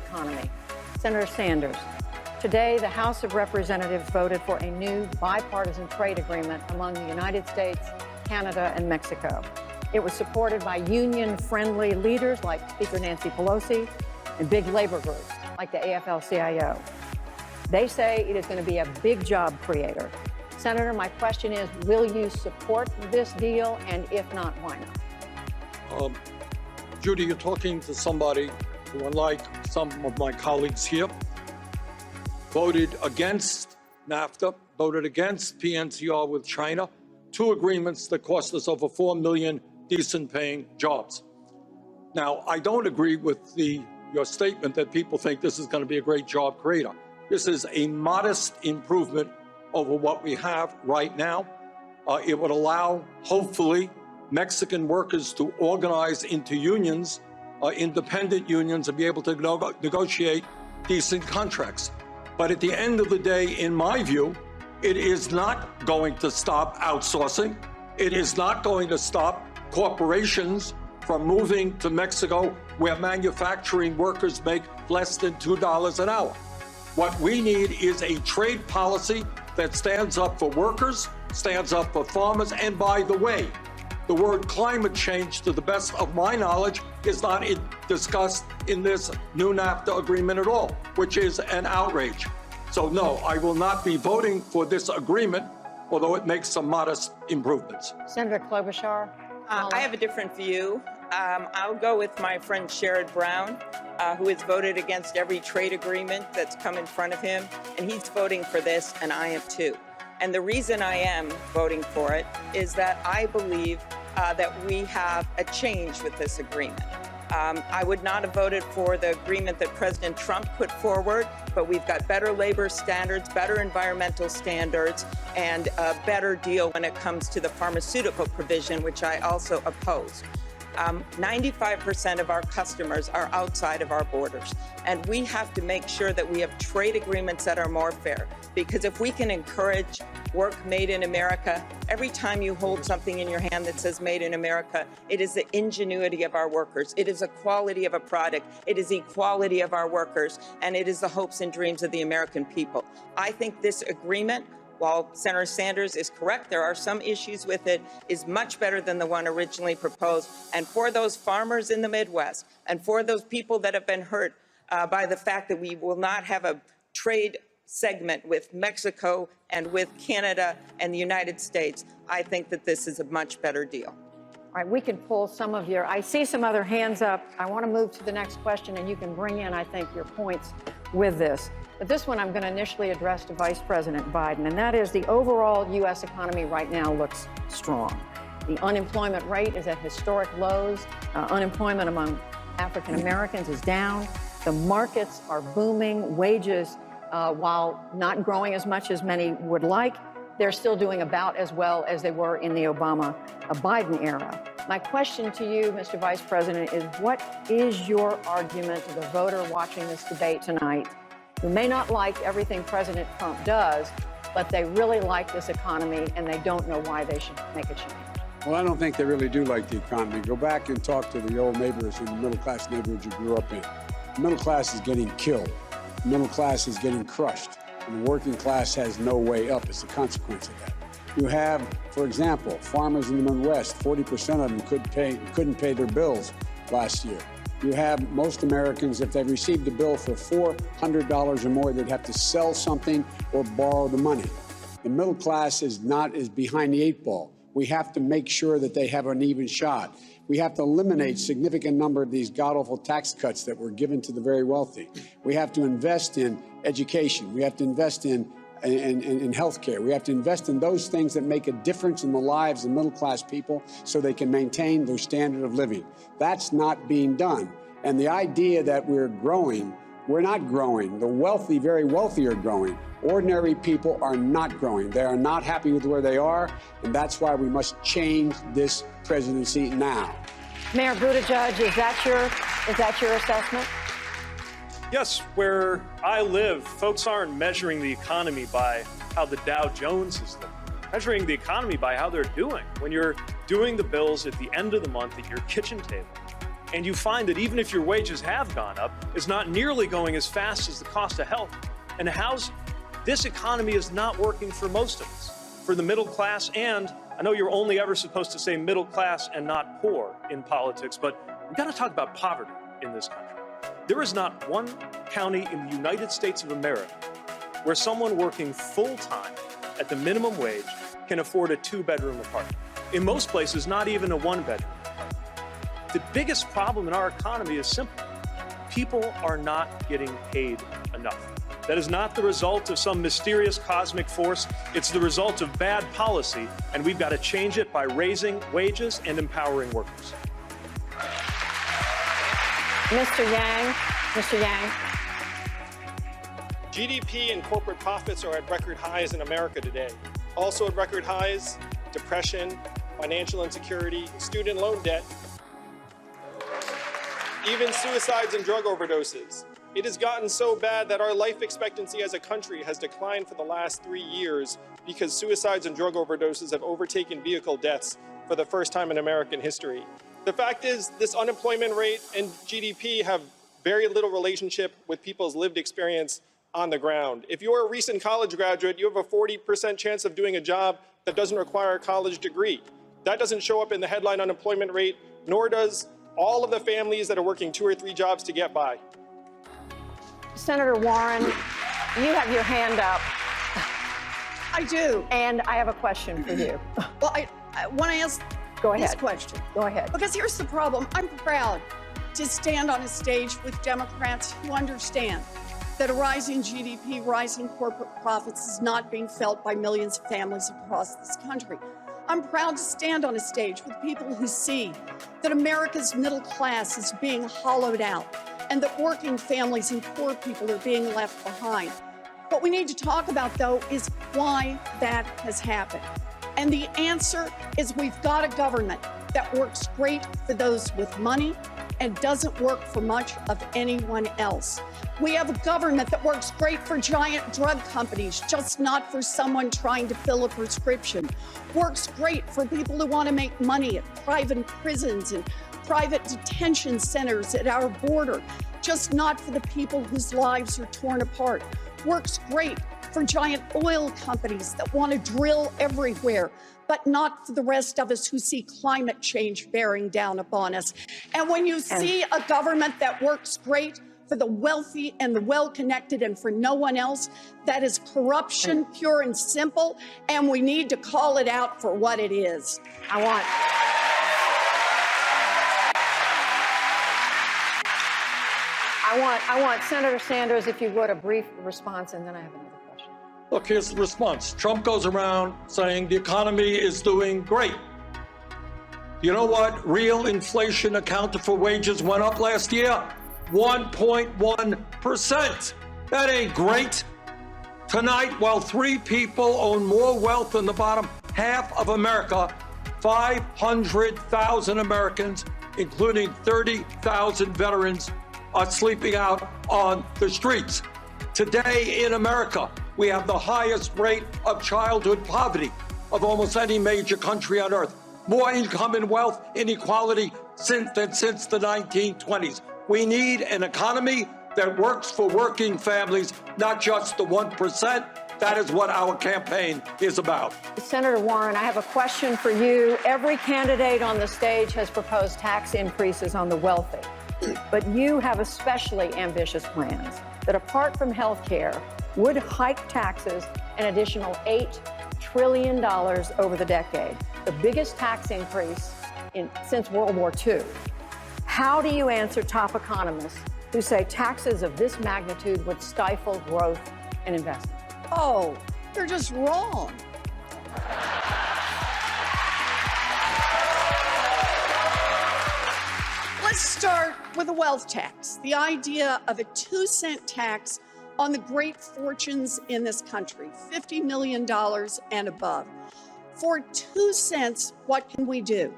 Economy. Senator Sanders, today the House of Representatives voted for a new bipartisan trade agreement among the United States, Canada, and Mexico. It was supported by union-friendly leaders like Speaker Nancy Pelosi and big labor groups like the AFL-CIO. They say it is going to be a big job creator. Senator, my question is, will you support this deal? And if not, why not? Judy, you're talking to somebody who, unlike some of my colleagues here, voted against NAFTA, voted against PNCR with China, two agreements that cost us over 4 million decent-paying jobs. Now, I don't agree with your statement that people think this is going to be a great job creator. This is a modest improvement over what we have right now. It would allow, hopefully, Mexican workers to organize into unions, independent unions, and be able to negotiate decent contracts. But at the end of the day, in my view, it is not going to stop outsourcing. It is not going to stop corporations from moving to Mexico, where manufacturing workers make less than $2 an hour. What we need is a trade policy that stands up for workers, stands up for farmers, and by the way, the word climate change, to the best of my knowledge, is not discussed in this new NAFTA agreement at all, which is an outrage. So no, I will not be voting for this agreement, although it makes some modest improvements. Senator Klobuchar? I have a different view. I'll go with my friend Sherrod Brown, who has voted against every trade agreement that's come in front of him, and he's voting for this, and I am too. And the reason I am voting for it is that I believe that we have a change with this agreement. I would not have voted for the agreement that President Trump put forward, but we've got better labor standards, better environmental standards, and a better deal when it comes to the pharmaceutical provision, which I also oppose. 95% of our customers are outside of our borders, and we have to make sure that we have trade agreements that are more fair, because if we can encourage work made in America, every time you hold something in your hand that says made in America, it is the ingenuity of our workers, it is the quality of a product, it is the equality of our workers, and it is the hopes and dreams of the American people. I think this agreement, while Senator Sanders is correct, there are some issues with it, is much better than the one originally proposed. And for those farmers in the Midwest, and for those people that have been hurt by the fact that we will not have a trade segment with Mexico and with Canada and the United States, I think that this is a much better deal. All right, we can pull some of I see some other hands up. I want to move to the next question, and you can bring in, I think, your points with this. But this one I'm going to initially address to Vice President Biden, and that is the overall U.S. economy right now looks strong. The unemployment rate is at historic lows. Unemployment among African Americans is down. The markets are booming. Wages, while not growing as much as many would like, they're still doing about as well as they were in the Obama-Biden era. My question to you, Mr. Vice President, is what is your argument to the voter watching this debate tonight who may not like everything President Trump does, but they really like this economy and they don't know why they should make a change? Well, I don't think they really do like the economy. Go back and talk to the old neighbors in the middle-class neighborhoods you grew up in. The middle class is getting killed. The middle class is getting crushed. And the working class has no way up as a consequence of that. You have, for example, farmers in the Midwest, 40% of them couldn't pay their bills last year. You have most Americans, if they received a bill for $400 or more, they'd have to sell something or borrow the money. The middle class is behind the eight ball. We have to make sure that they have an even shot. We have to eliminate a significant number of these god-awful tax cuts that were given to the very wealthy. We have to invest in education. We have to invest in health care. We have to invest in those things that make a difference in the lives of middle-class people so they can maintain their standard of living. That's not being done. And the idea that we're growing, we're not growing. The wealthy, very wealthy are growing. Ordinary people are not growing. They are not happy with where they are, and that's why we must change this presidency now. Mayor Buttigieg, is that your assessment? Yes, where I live, folks aren't measuring the economy by how the Dow Jones is looking. measuring the economy by how they're doing. When you're doing the bills at the end of the month at your kitchen table, and you find that even if your wages have gone up, it's not nearly going as fast as the cost of health and housing. This economy is not working for most of us, for the middle class, and I know you're only ever supposed to say middle class and not poor in politics, but we've got to talk about poverty in this country. There is not one county in the United States of America where someone working full-time at the minimum wage can afford a 2-bedroom apartment. In most places, not even a 1-bedroom apartment. The biggest problem in our economy is simple. People are not getting paid enough. That is not the result of some mysterious cosmic force. It's the result of bad policy, and we've got to change it by raising wages and empowering workers. Mr. Yang. Mr. Yang. GDP and corporate profits are at record highs in America today. Also at record highs, depression, financial insecurity, student loan debt, even suicides and drug overdoses. It has gotten so bad that our life expectancy as a country has declined for the last 3 years because suicides and drug overdoses have overtaken vehicle deaths for the first time in American history. The fact is, this unemployment rate and GDP have very little relationship with people's lived experience on the ground. If you're a recent college graduate, you have a 40% chance of doing a job that doesn't require a college degree. That doesn't show up in the headline unemployment rate, nor does all of the families that are working 2 or 3 jobs to get by. Senator Warren, you have your hand up, I do. and I have a question for you. Well, I want to ask Go this ahead. question. Go ahead. Because here's the problem. I'm proud to stand on a stage with Democrats who understand that a rising GDP, rising corporate profits is not being felt by millions of families across this country. I'm proud to stand on a stage with people who see that America's middle class is being hollowed out and that working families and poor people are being left behind. What we need to talk about, though, is why that has happened. And the answer is we've got a government that works great for those with money and doesn't work for much of anyone else. We have a government that works great for giant drug companies, just not for someone trying to fill a prescription. Works great for people who want to make money at private prisons and private detention centers at our border, just not for the people whose lives are torn apart. Works great for giant oil companies that want to drill everywhere, but not for the rest of us who see climate change bearing down upon us. And when you see a government that works great for the wealthy and the well-connected and for no one else, that is corruption, pure and simple, and we need to call it out for what it is. I want Senator Sanders, if you would, a brief response, and then I have another question. Look, here's the response. Trump goes around saying the economy is doing great. You know what? Real inflation accounted for wages went up last year? 1.1%. That ain't great. Tonight, while 3 people own more wealth than the bottom half of America, 500,000 Americans, including 30,000 veterans, are sleeping out on the streets. Today in America, we have the highest rate of childhood poverty of almost any major country on earth. More income and wealth inequality since the 1920s. We need an economy that works for working families, not just the 1%. That is what our campaign is about. Senator Warren, I have a question for you. Every candidate on the stage has proposed tax increases on the wealthy, but you have especially ambitious plans that, apart from health care, would hike taxes an additional $8 trillion over the decade, the biggest tax increase since World War II. How do you answer top economists who say taxes of this magnitude would stifle growth and investment? Oh, they're just wrong. Let's start with a wealth tax, the idea of a 2-cent tax on the great fortunes in this country, $50 million and above. For 2 cents, what can we do?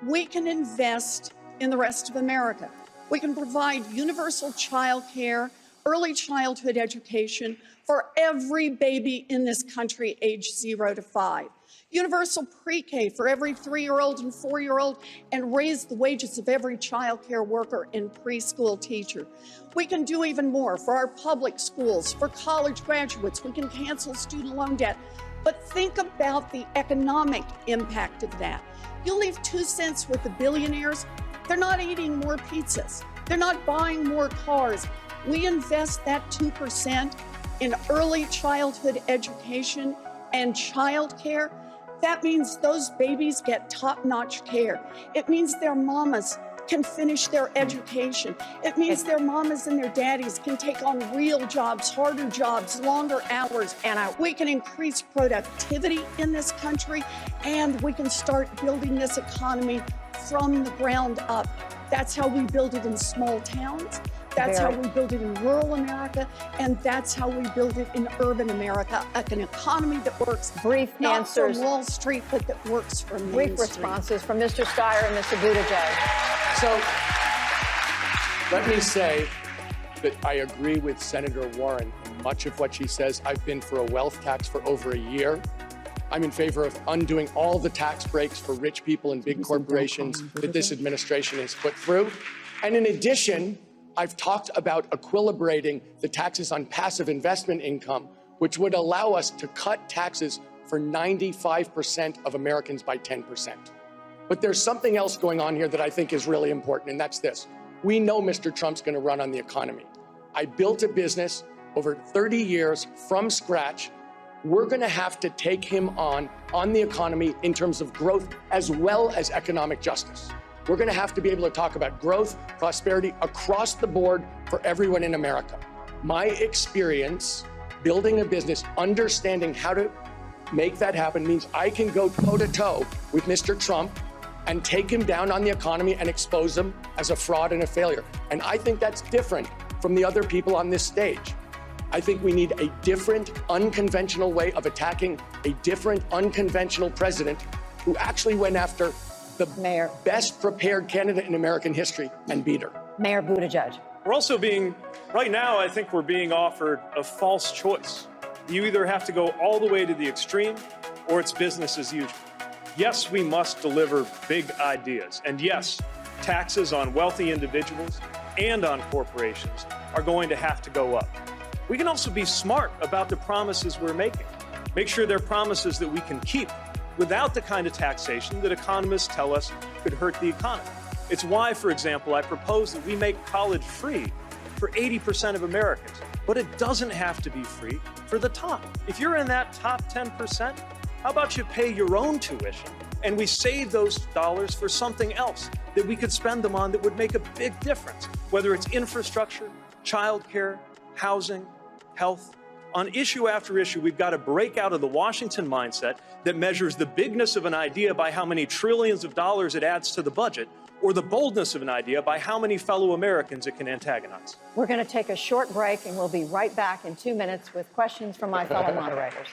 We can invest in the rest of America. We can provide universal child care. early childhood education for every baby in this country aged 0 to 5. Universal pre-K for every 3-year-old and 4-year-old, and raise the wages of every child care worker and preschool teacher. We can do even more for our public schools, for college graduates. We can cancel student loan debt. But think about the economic impact of that. You leave 2 cents with the billionaires, they're not eating more pizzas. They're not buying more cars. We invest that 2% in early childhood education and childcare. That means those babies get top-notch care. It means their mamas can finish their education. It means their mamas and their daddies can take on real jobs, harder jobs, longer hours. And we can increase productivity in this country, and we can start building this economy from the ground up. That's how we build it in small towns. That's how we build it in rural America, and that's how we build it in urban America, an economy that works Brief not answers. for Wall Street, but that works for Main Brief Street. responses from Mr. Steyer and Mr. Buttigieg. So let me say that I agree with Senator Warren in much of what she says. I've been for a wealth tax for over a year. I'm in favor of undoing all the tax breaks for rich people and big corporations that this administration has put through. And in addition, I've talked about equilibrating the taxes on passive investment income, which would allow us to cut taxes for 95% of Americans by 10%. But there's something else going on here that I think is really important, and that's this. We know Mr. Trump's going to run on the economy. I built a business over 30 years from scratch. We're going to have to take him on the economy in terms of growth as well as economic justice. We're going to have to be able to talk about growth, prosperity across the board for everyone in America. My experience building a business, understanding how to make that happen means I can go toe-to-toe with Mr. Trump and take him down on the economy and expose him as a fraud and a failure. And I think that's different from the other people on this stage. I think we need a different, unconventional way of attacking a different, unconventional president who actually went after the best prepared candidate in American history and beat her. Mayor Buttigieg. We're also right now, I think we're being offered a false choice. You either have to go all the way to the extreme or it's business as usual. Yes, we must deliver big ideas. And yes, taxes on wealthy individuals and on corporations are going to have to go up. We can also be smart about the promises we're making. Make sure they're promises that we can keep without the kind of taxation that economists tell us could hurt the economy. It's why, for example, I propose that we make college free for 80% of Americans, but it doesn't have to be free for the top. If you're in that top 10%, how about you pay your own tuition and we save those dollars for something else that we could spend them on that would make a big difference, whether it's infrastructure, childcare, housing, health. On issue after issue, we've got to break out of the Washington mindset that measures the bigness of an idea by how many trillions of dollars it adds to the budget, or the boldness of an idea by how many fellow Americans it can antagonize. We're going to take a short break, and we'll be right back in 2 minutes with questions from my fellow moderators.